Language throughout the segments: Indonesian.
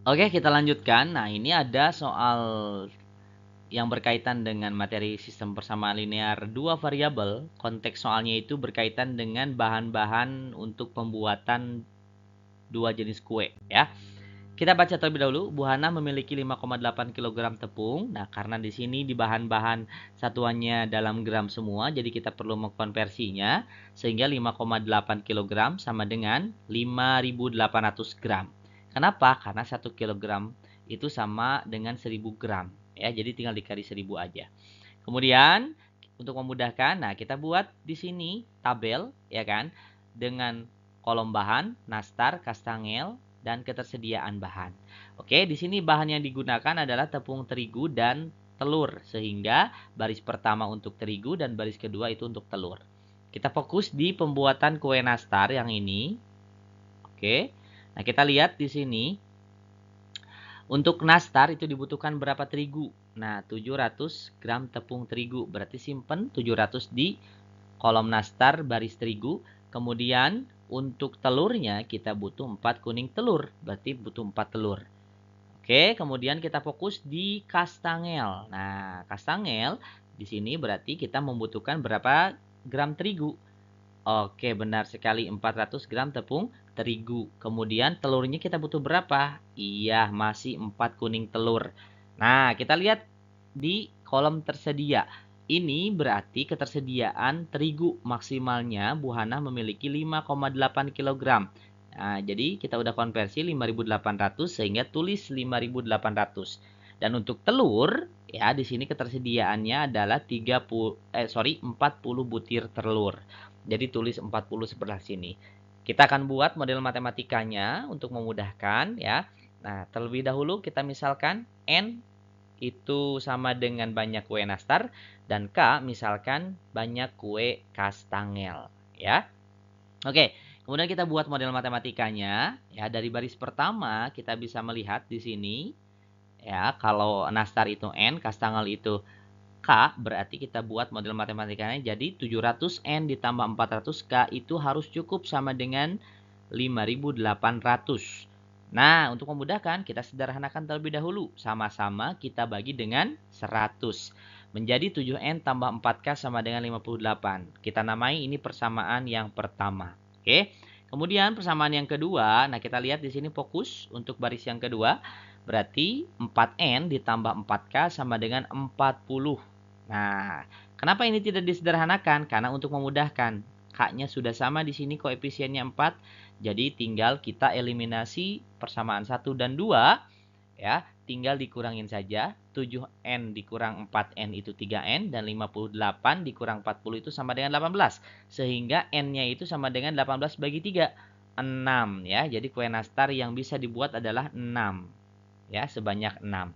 Oke, kita lanjutkan. Nah, ini ada soal yang berkaitan dengan materi sistem persamaan linear dua variabel. Konteks soalnya itu berkaitan dengan bahan-bahan untuk pembuatan dua jenis kue, ya. Kita baca terlebih dahulu. Bu Hana memiliki 5,8 kg tepung. Nah, karena di sini di bahan-bahan satuannya dalam gram semua, jadi kita perlu mengkonversinya. Sehingga 5,8 kg sama dengan 5.800 gram. Kenapa? Karena 1 kg itu sama dengan 1000 gram. Ya, jadi tinggal dikali 1000 aja. Kemudian, untuk memudahkan, nah kita buat di sini tabel, ya kan, dengan kolom bahan, nastar, kastangel, dan ketersediaan bahan. Oke, di sini bahan yang digunakan adalah tepung terigu dan telur, sehingga baris pertama untuk terigu dan baris kedua itu untuk telur. Kita fokus di pembuatan kue nastar yang ini. Oke, nah kita lihat di sini. Untuk nastar itu dibutuhkan berapa terigu? Nah, 700 gram tepung terigu. Berarti simpen 700 di kolom nastar baris terigu. Kemudian untuk telurnya kita butuh 4 kuning telur. Berarti butuh 4 telur. Oke, kemudian kita fokus di kastangel. Nah, kastangel di sini berarti kita membutuhkan berapa gram terigu? Oke, benar sekali 400 gram tepung terigu. Kemudian telurnya kita butuh berapa? Iya, masih 4 kuning telur. Nah, kita lihat di kolom tersedia. Ini berarti ketersediaan terigu maksimalnya Bu Hana memiliki 5,8 kg. Nah, jadi kita udah konversi 5.800 sehingga tulis 5.800. Dan untuk telur, ya di sini ketersediaannya adalah 40 butir telur. Jadi tulis 40 sebelah sini. Kita akan buat model matematikanya untuk memudahkan ya. Nah, terlebih dahulu kita misalkan N itu sama dengan banyak kue nastar dan K misalkan banyak kue kastangel ya. Oke, kemudian kita buat model matematikanya ya. Dari baris pertama kita bisa melihat di sini ya, kalau nastar itu N, kastangel itu K, berarti kita buat model matematikanya jadi 700N ditambah 400K itu harus cukup sama dengan 5.800. Nah, untuk memudahkan kita sederhanakan terlebih dahulu. Sama-sama kita bagi dengan 100. Menjadi 7N tambah 4K sama dengan 58. Kita namai ini persamaan yang pertama. Oke. Kemudian persamaan yang kedua, nah kita lihat di sini fokus untuk baris yang kedua. Berarti 4N ditambah 4K sama dengan 40. Nah, kenapa ini tidak disederhanakan? Karena untuk memudahkan, K-nya sudah sama di sini koefisiennya 4. Jadi tinggal kita eliminasi persamaan 1 dan 2. Ya, tinggal dikurangin saja. 7N dikurang 4N itu 3N. Dan 58 dikurang 40 itu sama dengan 18. Sehingga N-nya itu sama dengan 18 bagi 3. 6 ya. Jadi kue nastar yang bisa dibuat adalah 6. Ya, sebanyak 6.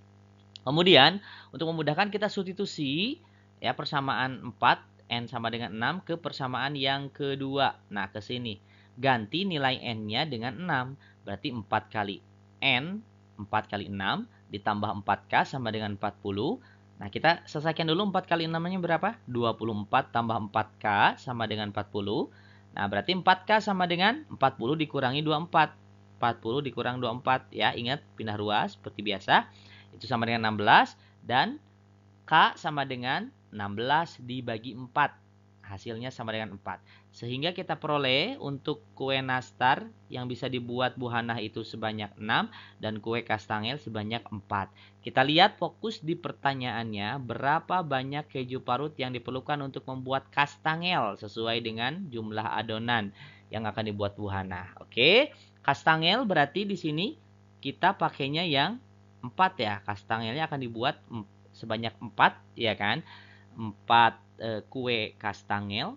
Kemudian, untuk memudahkan kita substitusi ya persamaan 4 N sama dengan 6 ke persamaan yang kedua. Nah, ke sini. Ganti nilai N-nya dengan 6. Berarti 4 kali N, 4 kali 6 ditambah 4K sama dengan 40. Nah, kita selesaikan dulu 4 kali 6-nya berapa? 24 tambah 4K sama dengan 40. Nah, berarti 4K sama dengan 40 dikurangi 24. 40 dikurang 24 ya, ingat pindah ruas seperti biasa. Itu sama dengan 16 dan K sama dengan 16 dibagi 4. Hasilnya sama dengan 4. Sehingga kita peroleh untuk kue nastar yang bisa dibuat Bu Hanah itu sebanyak 6 dan kue kastangel sebanyak 4. Kita lihat fokus di pertanyaannya, berapa banyak keju parut yang diperlukan untuk membuat kastangel sesuai dengan jumlah adonan yang akan dibuat Bu Hanah. Oke, kastangel berarti di sini kita pakainya yang 4 ya. Kastangelnya akan dibuat sebanyak 4 ya kan. 4 kue kastangel,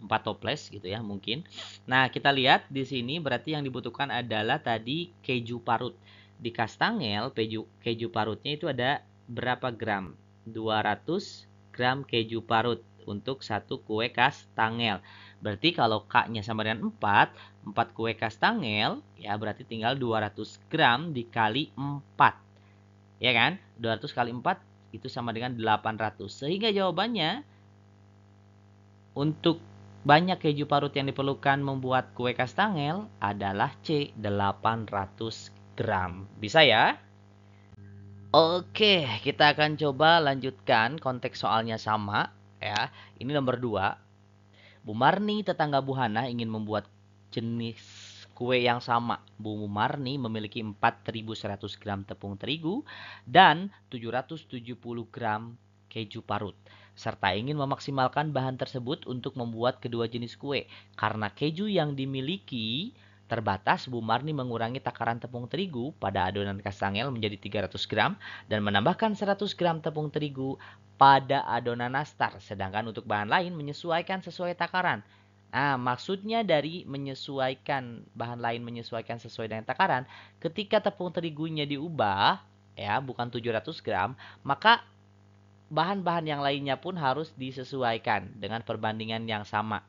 4 toples gitu ya mungkin. Nah, kita lihat di sini berarti yang dibutuhkan adalah tadi keju parut. Di kastangel keju parutnya itu ada berapa gram? 200 gram keju parut untuk satu kue kastangel. Berarti kalau K-nya sama dengan 4, 4 kue kastangel ya berarti tinggal 200 gram dikali 4. Ya kan? 200 kali 4 itu sama dengan 800. Sehingga jawabannya untuk banyak keju parut yang diperlukan membuat kue kastangel adalah C, 800 gram. Bisa ya? Oke, kita akan coba lanjutkan konteks soalnya sama ya. Ini nomor 2. Bu Marni, tetangga Bu Hana ingin membuat jenis kue yang sama. Bu Marni memiliki 4.100 gram tepung terigu dan 770 gram keju parut. Serta ingin memaksimalkan bahan tersebut untuk membuat kedua jenis kue. Karena keju yang dimiliki terbatas, Bu Marni mengurangi takaran tepung terigu pada adonan kastangel menjadi 300 gram dan menambahkan 100 gram tepung terigu pada adonan nastar. Sedangkan untuk bahan lain menyesuaikan sesuai takaran. Nah, maksudnya dari menyesuaikan bahan lain menyesuaikan sesuai dengan takaran, ketika tepung terigunya diubah, ya, bukan 700 gram, maka bahan-bahan yang lainnya pun harus disesuaikan dengan perbandingan yang sama.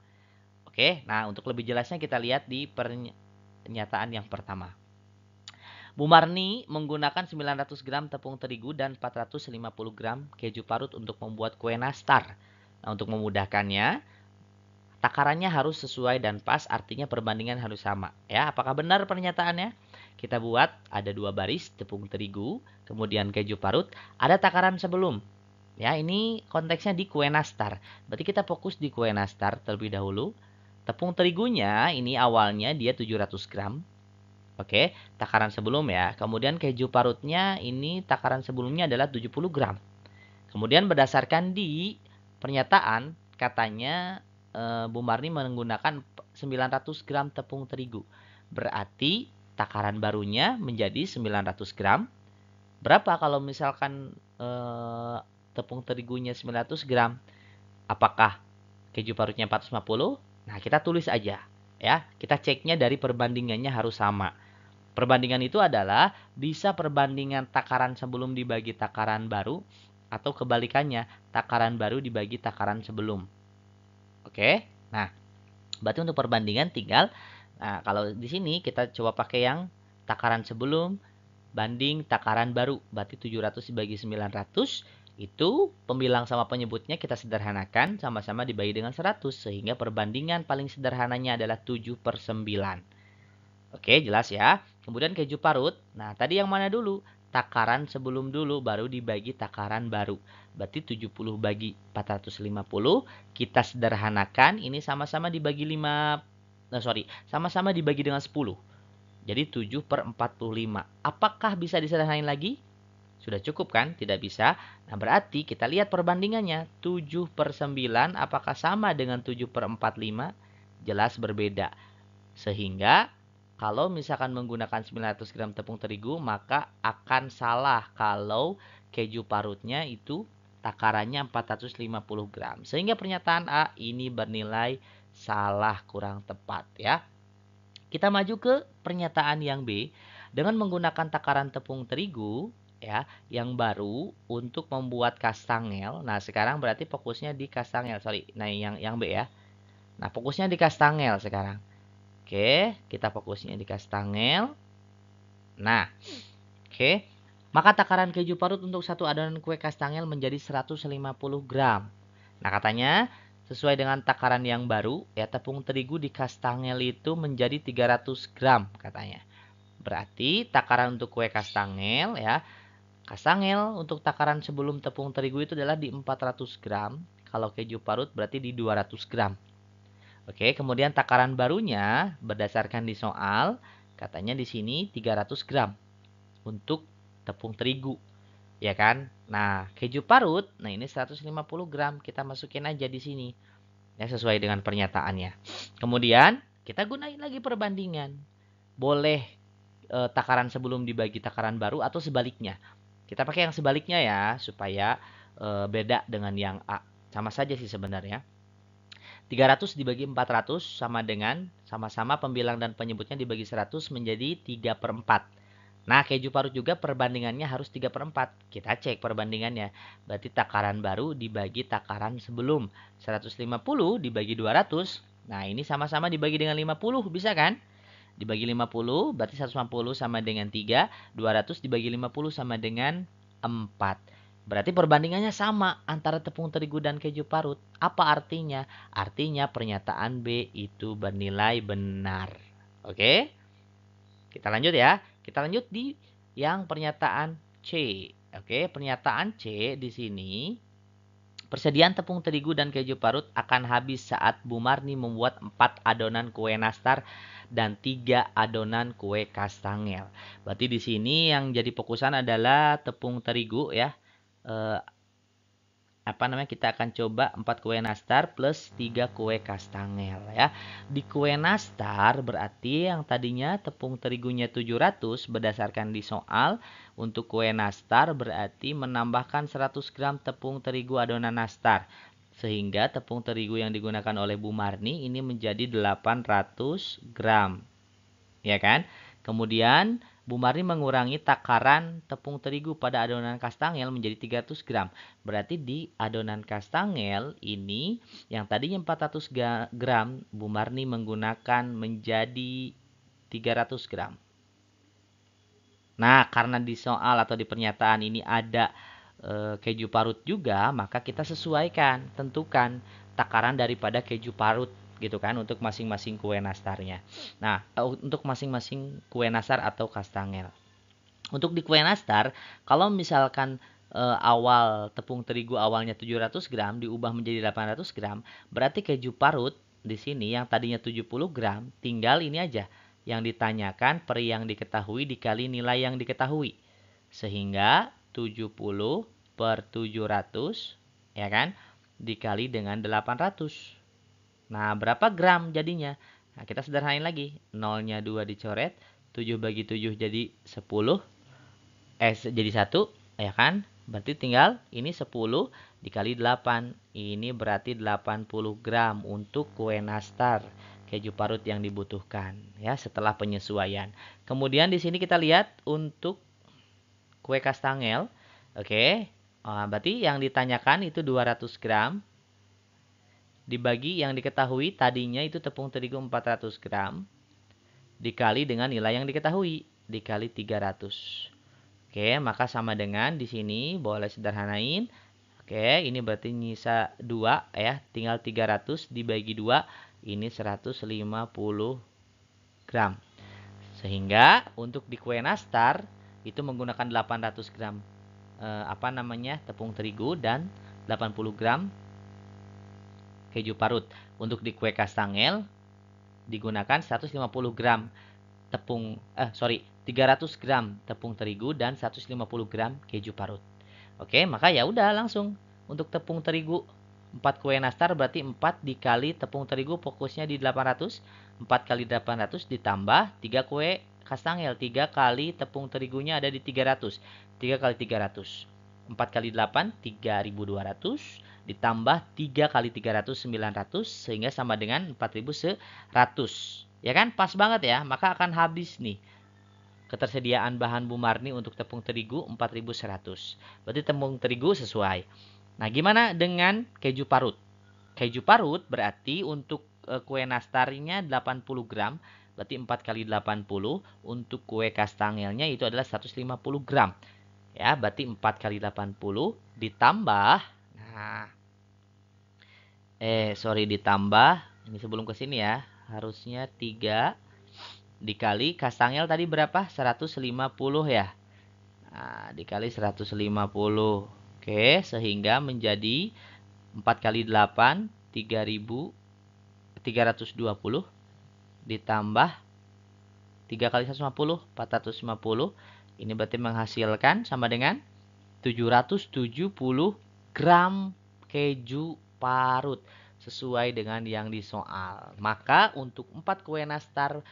Oke, nah untuk lebih jelasnya kita lihat di pernyataan yang pertama. Bu Marni menggunakan 900 gram tepung terigu dan 450 gram keju parut untuk membuat kue nastar. Nah, untuk memudahkannya, takarannya harus sesuai dan pas, artinya perbandingan harus sama. Ya, apakah benar pernyataannya? Kita buat ada 2 baris tepung terigu, kemudian keju parut, ada takaran sebelum. Ya, ini konteksnya di kue nastar. Berarti kita fokus di kue nastar terlebih dahulu. Tepung terigunya ini awalnya dia 700 gram. Oke, takaran sebelum ya. Kemudian keju parutnya ini takaran sebelumnya adalah 70 gram. Kemudian berdasarkan di pernyataan katanya Bu Marni menggunakan 900 gram tepung terigu. Berarti takaran barunya menjadi 900 gram. Berapa kalau misalkan tepung terigunya 900 gram? Apakah keju parutnya 450? Nah, kita tulis aja ya. Kita ceknya dari perbandingannya harus sama. Perbandingan itu adalah bisa perbandingan takaran sebelum dibagi takaran baru atau kebalikannya, takaran baru dibagi takaran sebelum. Oke? Nah, berarti untuk perbandingan tinggal, nah kalau di sini kita coba pakai yang takaran sebelum banding takaran baru. Berarti 700 dibagi 900, itu pembilang sama penyebutnya kita sederhanakan, sama-sama dibagi dengan 100. Sehingga perbandingan paling sederhananya adalah 7/9. Oke, jelas ya. Kemudian keju parut. Nah, tadi yang mana dulu? Takaran sebelum dulu, baru dibagi takaran baru. Berarti 70 bagi 450. Kita sederhanakan. Ini sama-sama dibagi 5. Sama-sama dibagi dengan 10. Jadi 7/45. Apakah bisa disederhanain lagi? Sudah cukup kan? Tidak bisa. Nah, berarti kita lihat perbandingannya. 7/9 apakah sama dengan 7/45? Jelas berbeda. Sehingga kalau misalkan menggunakan 900 gram tepung terigu, maka akan salah kalau keju parutnya itu takarannya 450 gram. Sehingga pernyataan A ini bernilai salah, kurang tepat ya. Kita maju ke pernyataan yang B. Dengan menggunakan takaran tepung terigu ya yang baru untuk membuat kastangel. Nah, sekarang berarti fokusnya di kastangel. Nah, yang B ya. Nah, fokusnya di kastangel sekarang. Oke, kita fokusnya di kastangel. Nah, oke. Maka takaran keju parut untuk satu adonan kue kastangel menjadi 150 gram. Nah, katanya sesuai dengan takaran yang baru, ya tepung terigu di kastangel itu menjadi 300 gram katanya. Berarti takaran untuk kue kastangel ya. Kastangel untuk takaran sebelum tepung terigu itu adalah di 400 gram. Kalau keju parut berarti di 200 gram. Oke, kemudian takaran barunya berdasarkan di soal, katanya di sini 300 gram untuk tepung terigu, ya kan? Nah, keju parut, nah ini 150 gram, kita masukin aja di sini, ya sesuai dengan pernyataannya. Kemudian kita gunain lagi perbandingan, boleh takaran sebelum dibagi takaran baru atau sebaliknya. Kita pakai yang sebaliknya ya, supaya beda dengan yang A. Sama saja sih sebenarnya. 300 dibagi 400 sama dengan sama-sama pembilang dan penyebutnya dibagi 100 menjadi 3/4. Nah, keju parut juga perbandingannya harus 3/4. Kita cek perbandingannya. Berarti takaran baru dibagi takaran sebelum. 150 dibagi 200. Nah, ini sama-sama dibagi dengan 50. Bisa kan? Dibagi 50 berarti 150 sama dengan 3. 200 dibagi 50 sama dengan 4. Berarti perbandingannya sama antara tepung terigu dan keju parut. Apa artinya? Artinya pernyataan B itu bernilai benar. Oke? Kita lanjut ya. Kita lanjut di yang pernyataan C. Oke, pernyataan C di sini. Persediaan tepung terigu dan keju parut akan habis saat Bu Marni membuat 4 adonan kue nastar dan 3 adonan kue kastangel. Berarti di sini yang jadi fokusan adalah tepung terigu ya. Kita akan coba 4 kue nastar plus 3 kue kastangel ya. Di kue nastar berarti yang tadinya tepung terigunya 700 berdasarkan di soal, untuk kue nastar berarti menambahkan 100 gram tepung terigu adonan nastar. Sehingga tepung terigu yang digunakan oleh Bu Marni ini menjadi 800 gram. Ya kan? Kemudian Bu Marni mengurangi takaran tepung terigu pada adonan kastangel menjadi 300 gram. Berarti di adonan kastangel ini yang tadinya 400 gram, Bu Marni menggunakan menjadi 300 gram. Nah, karena di soal atau di pernyataan ini ada keju parut juga, maka kita sesuaikan, tentukan takaran daripada keju parut gitu kan untuk masing-masing kue nastarnya. Nah, untuk masing-masing kue nastar atau kastangel. Untuk di kue nastar, kalau misalkan awal tepung terigu awalnya 700 gram diubah menjadi 800 gram, berarti keju parut di sini yang tadinya 70 gram tinggal ini aja. Yang ditanyakan per yang diketahui dikali nilai yang diketahui. Sehingga 70 per 700 ya kan dikali dengan 800. Nah, berapa gram jadinya? Nah, kita sederhanain lagi. Nolnya 2 dicoret. 7 bagi 7 jadi 10. Jadi 1. Ya kan? Berarti tinggal ini 10 dikali 8. Ini berarti 80 gram untuk kue nastar. Keju parut yang dibutuhkan. Ya, setelah penyesuaian. Kemudian di sini kita lihat untuk kue kastangel. Oke. Berarti yang ditanyakan itu 200 gram. Dibagi yang diketahui tadinya itu tepung terigu 400 gram dikali dengan nilai yang diketahui dikali 300. Oke, maka sama dengan di sini boleh sederhanain. Oke, ini berarti nyisa 2 ya, tinggal 300 dibagi 2 ini 150 gram. Sehingga untuk di kue nastar itu menggunakan 800 gram tepung terigu dan 80 gram keju parut. Untuk di kue kastangel digunakan 150 gram 300 gram tepung terigu dan 150 gram keju parut. Oke, maka ya udah langsung untuk tepung terigu 4 kue nastar berarti 4 dikali tepung terigu fokusnya di 800, 4 kali 800 ditambah 3 kue kastangel, 3 kali tepung terigunya ada di 300, 3 kali 300, 4 kali 8 3200 ditambah 3 kali 300 900 sehingga sama dengan 4100. Ya kan? Pas banget ya. Maka akan habis nih ketersediaan bahan Bu Marni untuk tepung terigu 4100. Berarti tepung terigu sesuai. Nah, gimana dengan keju parut? Keju parut berarti untuk kue nastarnya 80 gram. Berarti 4 kali 80. Untuk kue kastangelnya itu adalah 150 gram. Ya, berarti 4 kali 80 ditambah. Nah, ditambah. Ini sebelum ke sini ya. Harusnya 3 dikali kastangel tadi berapa? 150 ya. Nah, dikali 150. Oke, sehingga menjadi 4 kali 8 3.320 ditambah 3 kali 150 450. Ini berarti menghasilkan sama dengan 770 gram keju parut sesuai dengan yang disoal. Maka untuk 4 kue nastar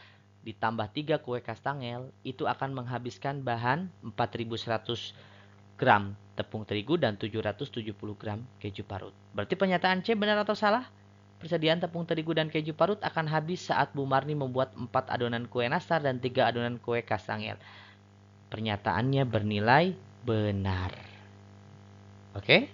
ditambah 3 kue kastangel itu akan menghabiskan bahan 4100 gram tepung terigu dan 770 gram keju parut. Berarti pernyataan C benar atau salah? Persediaan tepung terigu dan keju parut akan habis saat Bu Marni membuat 4 adonan kue nastar dan 3 adonan kue kastangel. Pernyataannya bernilai benar. Oke?